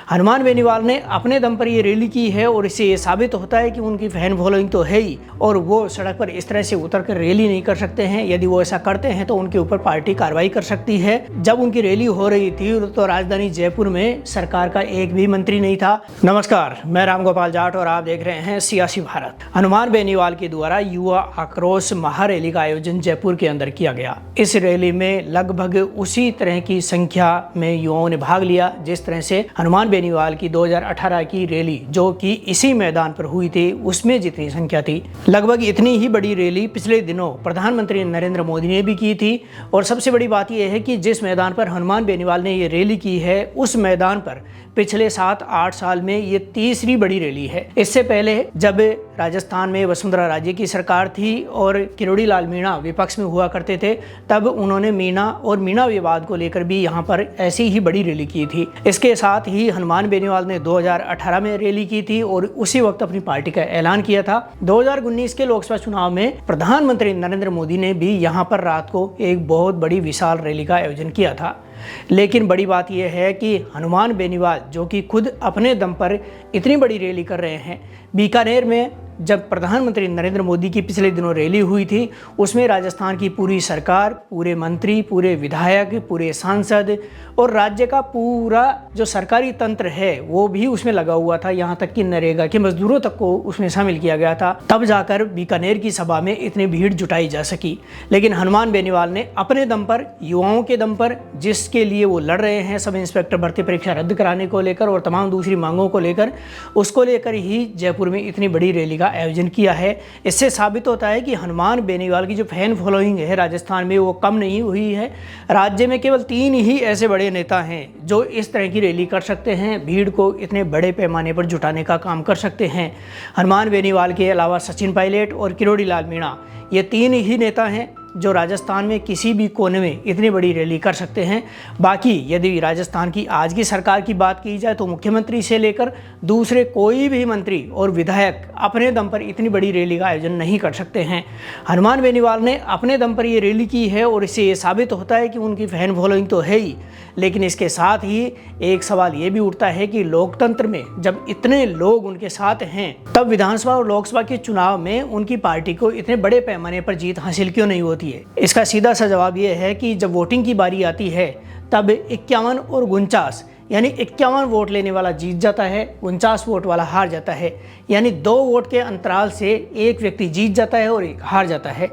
हनुमान बेनीवाल ने अपने दम पर ये रैली की है और इससे ये साबित होता है कि उनकी फैन फॉलोइंग तो है ही और वो सड़क पर इस तरह से उतर कर रैली नहीं कर सकते हैं। यदि वो ऐसा करते हैं तो उनके ऊपर पार्टी कार्रवाई कर सकती है। जब उनकी रैली हो रही थी तो राजधानी जयपुर में सरकार का एक भी मंत्री नहीं था। नमस्कार, मैं रामगोपाल जाट और आप देख रहे हैं सियासी भारत। हनुमान बेनीवाल के द्वारा युवा आक्रोश महारैली का आयोजन जयपुर के अंदर किया गया। इस रैली में लगभग उसी तरह की संख्या में युवाओं ने भाग लिया जिस तरह से हनुमान बेनीवाल की 2018 की रैली जो कि इसी मैदान पर हुई थी उसमें जितनी संख्या थी, लगभग इतनी ही बड़ी रैली पिछले दिनों प्रधानमंत्री नरेंद्र मोदी ने भी की थी। और सबसे बड़ी बात यह है कि जिस मैदान पर हनुमान बेनीवाल ने ये रैली की है उस मैदान पर पिछले 7-8 साल में ये तीसरी बड़ी रैली है। इससे पहले जब राजस्थान में वसुंधरा राजे की सरकार थी और किरोड़ी लाल मीणा विपक्ष में हुआ करते थे, तब उन्होंने मीणा विवाद को लेकर भी यहाँ पर ऐसी ही बड़ी रैली की थी। इसके साथ ही हनुमान बेनीवाल ने 2018 में रैली की थी और उसी वक्त अपनी पार्टी का ऐलान किया था। 2019 के लोकसभा चुनाव में प्रधानमंत्री नरेंद्र मोदी ने भी यहाँ पर रात को एक बहुत बड़ी विशाल रैली का आयोजन किया था। लेकिन बड़ी बात यह है कि हनुमान बेनीवाल जो कि खुद अपने दम पर इतनी बड़ी रैली कर रहे हैं, बीकानेर में जब प्रधानमंत्री नरेंद्र मोदी की पिछले दिनों रैली हुई थी उसमें राजस्थान की पूरी सरकार, पूरे मंत्री, पूरे विधायक, पूरे सांसद और राज्य का पूरा जो सरकारी तंत्र है वो भी उसमें लगा हुआ था। यहाँ तक कि नरेगा के मजदूरों तक को उसमें शामिल किया गया था। तब जाकर बीकानेर की सभा में इतनी भीड़ जुटाई जा सकी। लेकिन हनुमान बेनीवाल ने अपने दम पर, युवाओं के दम पर, जिसके लिए वो लड़ रहे हैं सब इंस्पेक्टर भर्ती परीक्षा रद्द कराने को लेकर और तमाम दूसरी मांगों को लेकर, उसको लेकर ही जयपुर में इतनी बड़ी रैली का आयोजन किया है। इससे साबित होता है कि हनुमान बेनीवाल की जो फैन फॉलोइंग है राजस्थान में वो कम नहीं हुई है। राज्य में केवल 3 ही ऐसे बड़े नेता हैं जो इस तरह की रैली कर सकते हैं, भीड़ को इतने बड़े पैमाने पर जुटाने का काम कर सकते हैं। हनुमान बेनीवाल के अलावा सचिन पायलट और किरोड़ी लाल मीणा, ये 3 ही नेता हैं जो राजस्थान में किसी भी कोने में इतनी बड़ी रैली कर सकते हैं। बाकी यदि राजस्थान की आज की सरकार की बात की जाए तो मुख्यमंत्री से लेकर दूसरे कोई भी मंत्री और विधायक अपने दम पर इतनी बड़ी रैली का आयोजन नहीं कर सकते हैं। हनुमान बेनीवाल ने अपने दम पर ये रैली की है और इससे ये साबित होता है कि उनकी फैन फॉलोइंग तो है ही। लेकिन इसके साथ ही एक सवाल ये भी उठता है कि लोकतंत्र में जब इतने लोग उनके साथ हैं तब विधानसभा और लोकसभा के चुनाव में उनकी पार्टी को इतने बड़े पैमाने पर जीत हासिल क्यों नहीं होती है। इसका सीधा सा जवाब ये है कि जब वोटिंग की बारी आती है तब 51 और 49 यानी 51 वोट लेने वाला जीत जाता है, 49 वोट वाला हार जाता है। यानी 2 वोट के अंतराल से एक व्यक्ति जीत जाता है और एक हार जाता है।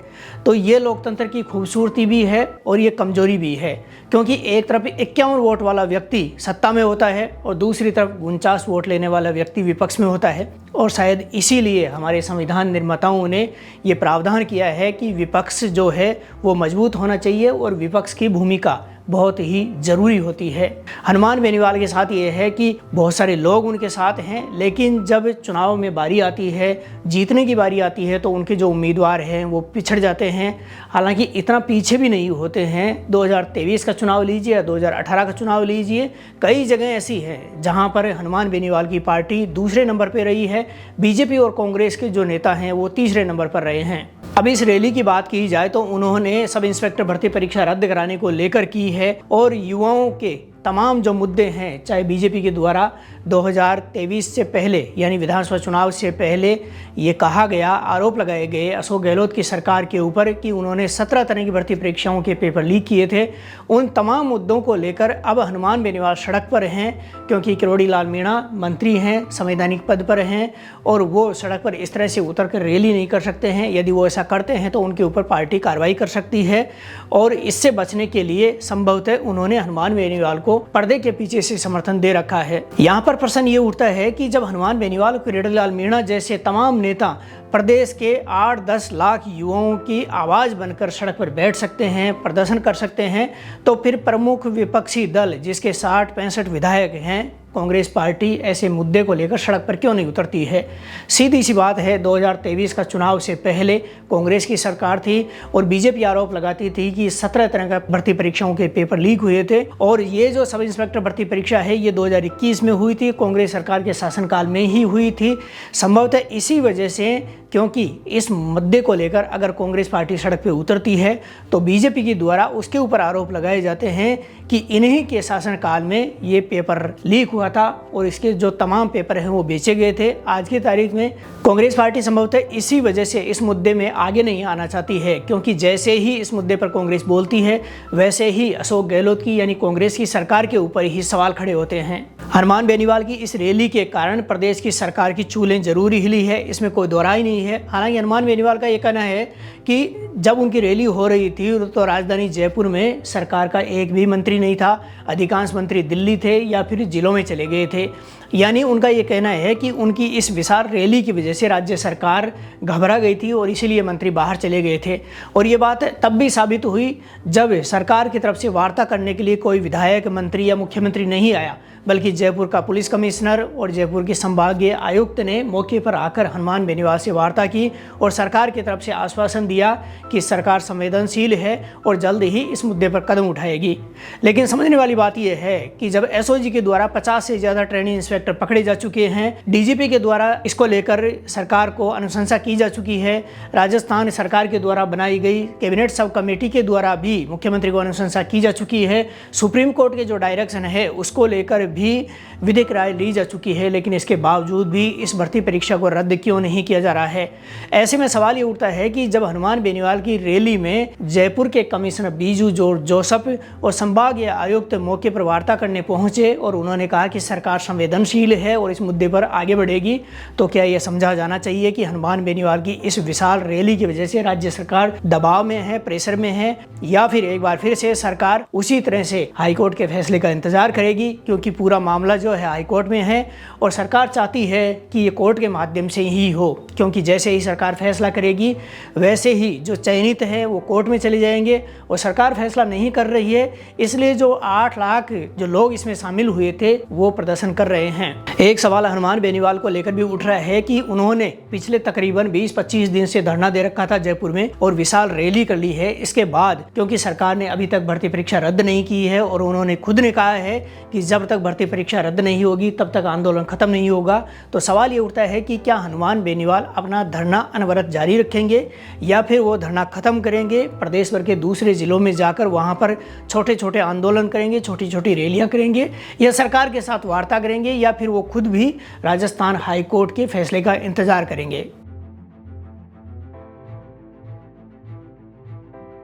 तो ये लोकतंत्र की खूबसूरती भी है और ये कमजोरी भी है, क्योंकि एक तरफ 51 वोट वाला व्यक्ति सत्ता में होता है और दूसरी तरफ 49 वोट लेने वाला व्यक्ति विपक्ष में होता है। और शायद इसीलिए हमारे संविधान निर्माताओं ने ये प्रावधान किया है कि विपक्ष जो है वो मजबूत होना चाहिए और विपक्ष की भूमिका बहुत ही ज़रूरी होती है। हनुमान बेनीवाल के साथ ये है कि बहुत सारे लोग उनके साथ हैं, लेकिन जब चुनाव में बारी आती है, जीतने की बारी आती है तो उनके जो उम्मीदवार हैं वो पिछड़ जाते हैं। हालांकि इतना पीछे भी नहीं होते हैं। 2023 का चुनाव लीजिए या 2018 का चुनाव लीजिए, कई जगह ऐसी हैं जहां पर हनुमान बेनीवाल की पार्टी दूसरे नंबर पर रही है। बीजेपी और कांग्रेस के जो नेता हैं वो तीसरे नंबर पर रहे हैं। अब इस रैली की बात की जाए तो उन्होंने सब इंस्पेक्टर भर्ती परीक्षा रद्द कराने को लेकर की है और युवाओं के तमाम जो मुद्दे हैं, चाहे बीजेपी के द्वारा 2023 से पहले यानी विधानसभा चुनाव से पहले ये कहा गया, आरोप लगाए गए अशोक गहलोत की सरकार के ऊपर कि उन्होंने 17 तरह की भर्ती परीक्षाओं के पेपर लीक किए थे, उन तमाम मुद्दों को लेकर अब हनुमान बेनीवाल सड़क पर हैं, क्योंकि किरोड़ी लाल मीणा मंत्री हैं, संवैधानिक पद पर हैं और वो सड़क पर इस तरह से उतर कर रैली नहीं कर सकते हैं। यदि वो ऐसा करते हैं तो उनके ऊपर पार्टी कार्रवाई कर सकती है और इससे बचने के लिए संभवतः उन्होंने हनुमान बेनीवाल को पर्दे के पीछे से समर्थन दे रखा है। यहाँ पर प्रश्न ये उठता है कि जब हनुमान बेनीवाल और किरोड़ी लाल मीणा जैसे तमाम नेता प्रदेश के 8-10 लाख युवाओं की आवाज़ बनकर सड़क पर बैठ सकते हैं, प्रदर्शन कर सकते हैं, तो फिर प्रमुख विपक्षी दल जिसके 60-65 विधायक हैं, कांग्रेस पार्टी ऐसे मुद्दे को लेकर सड़क पर क्यों नहीं उतरती है। सीधी सी बात है, 2023 का चुनाव से पहले कांग्रेस की सरकार थी और बीजेपी आरोप लगाती थी कि 17 तरह का भर्ती परीक्षाओं के पेपर लीक हुए थे और ये जो सब इंस्पेक्टर भर्ती परीक्षा है ये 2021 में हुई थी, कांग्रेस सरकार के शासनकाल में ही हुई थी। संभवतः इसी वजह से, क्योंकि इस मुद्दे को लेकर अगर कांग्रेस पार्टी सड़क पर उतरती है तो बीजेपी के द्वारा उसके ऊपर आरोप लगाए जाते हैं कि इन्हीं के शासनकाल में ये पेपर लीक हुआ था और इसके जो तमाम पेपर हैं वो बेचे गए थे। आज की तारीख में कांग्रेस पार्टी संभवतः इसी वजह से इस मुद्दे में आगे नहीं आना चाहती है, क्योंकि जैसे ही इस मुद्दे पर कांग्रेस बोलती है वैसे ही अशोक गहलोत की यानी कांग्रेस की सरकार के ऊपर ही सवाल खड़े होते हैं। हनुमान बेनीवाल की इस रैली के कारण प्रदेश की सरकार की चूलें जरूर हिली है, इसमें कोई दो राय नहीं है। हालांकि हनुमान बेनीवाल का ये कहना है कि जब उनकी रैली हो रही थी तो राजधानी जयपुर में सरकार का एक भी मंत्री नहीं था, अधिकांश मंत्री दिल्ली थे या फिर जिलों में चले गए थे। यानी उनका ये कहना है कि उनकी इस विशाल रैली की वजह से राज्य सरकार घबरा गई थी और इसीलिए मंत्री बाहर चले गए थे। और ये बात तब भी साबित हुई जब सरकार की तरफ से वार्ता करने के लिए कोई विधायक, मंत्री या मुख्यमंत्री नहीं आया, बल्कि जयपुर का पुलिस कमिश्नर और जयपुर के संभागीय आयुक्त ने मौके पर आकर हनुमान बेनीवाल से वार्ता की और सरकार की तरफ से आश्वासन दिया कि सरकार संवेदनशील है और जल्द ही इस मुद्दे पर कदम उठाएगी। लेकिन समझने वाली बात यह है कि जब एसओजी के द्वारा 50 से ज़्यादा ट्रेनिंग इंस्पेक्टर पकड़े जा चुके हैं, डीजीपी के द्वारा इसको लेकर सरकार को अनुशंसा की जा चुकी है, राजस्थान सरकार के द्वारा बनाई गई कैबिनेट सब कमेटी के द्वारा भी मुख्यमंत्री को अनुशंसा की जा चुकी है, सुप्रीम कोर्ट के जो डायरेक्शन है उसको लेकर भी विधिक राय ली जा चुकी है, लेकिन इसके बावजूद भी इस भर्ती परीक्षा को रद्द क्यों नहीं किया जा रहा है। ऐसे में सवाल ये उठता है कि जब हनुमान बेनीवाल की रैली में जयपुर के कमिश्नर बीजू जोसफ और संभागीय आयुक्त मौके पर वार्ता करने पहुंचे और उन्होंने कहा कि सरकार संवेदनशील है और इस मुद्दे पर आगे बढ़ेगी, तो क्या यह समझा जाना चाहिए कि हनुमान बेनीवाल की इस विशाल रैली की वजह से राज्य सरकार दबाव में है, प्रेशर में है, या फिर एक बार फिर से सरकार उसी तरह से हाईकोर्ट के फैसले का इंतजार करेगी, क्योंकि पूरा मामला जो है हाईकोर्ट में है और सरकार चाहती है कि ये कोर्ट के माध्यम से ही हो, क्योंकि जैसे ही सरकार फैसला करेगी वैसे ही जो चयनित हैं वो कोर्ट में चले जाएंगे और सरकार फैसला नहीं कर रही है, इसलिए जो 8 लाख जो लोग इसमें शामिल हुए थे वो प्रदर्शन कर रहे हैं। एक सवाल हनुमान बेनीवाल को लेकर भी उठ रहा है कि उन्होंने पिछले तकरीबन 20-25 दिन से धरना दे रखा था जयपुर में और विशाल रैली कर ली है। इसके बाद क्योंकि सरकार ने अभी तक भर्ती परीक्षा रद्द नहीं की है और उन्होंने खुद ने कहा है कि जब तक भर्ती परीक्षा रद्द नहीं होगी तब तक आंदोलन खत्म नहीं होगा, तो सवाल ये उठता है कि क्या हनुमान बेनीवाल अपना धरना अनवरत जारी रखेंगे या फिर वो धरना खत्म करेंगे, प्रदेश भर के दूसरे जिलों में जाकर वहाँ पर छोटे छोटे आंदोलन करेंगे, छोटी छोटी रैलियाँ करेंगे, या सरकार के साथ वार्ता करेंगे, या फिर वो खुद भी राजस्थान हाईकोर्ट के फैसले का इंतजार करेंगे।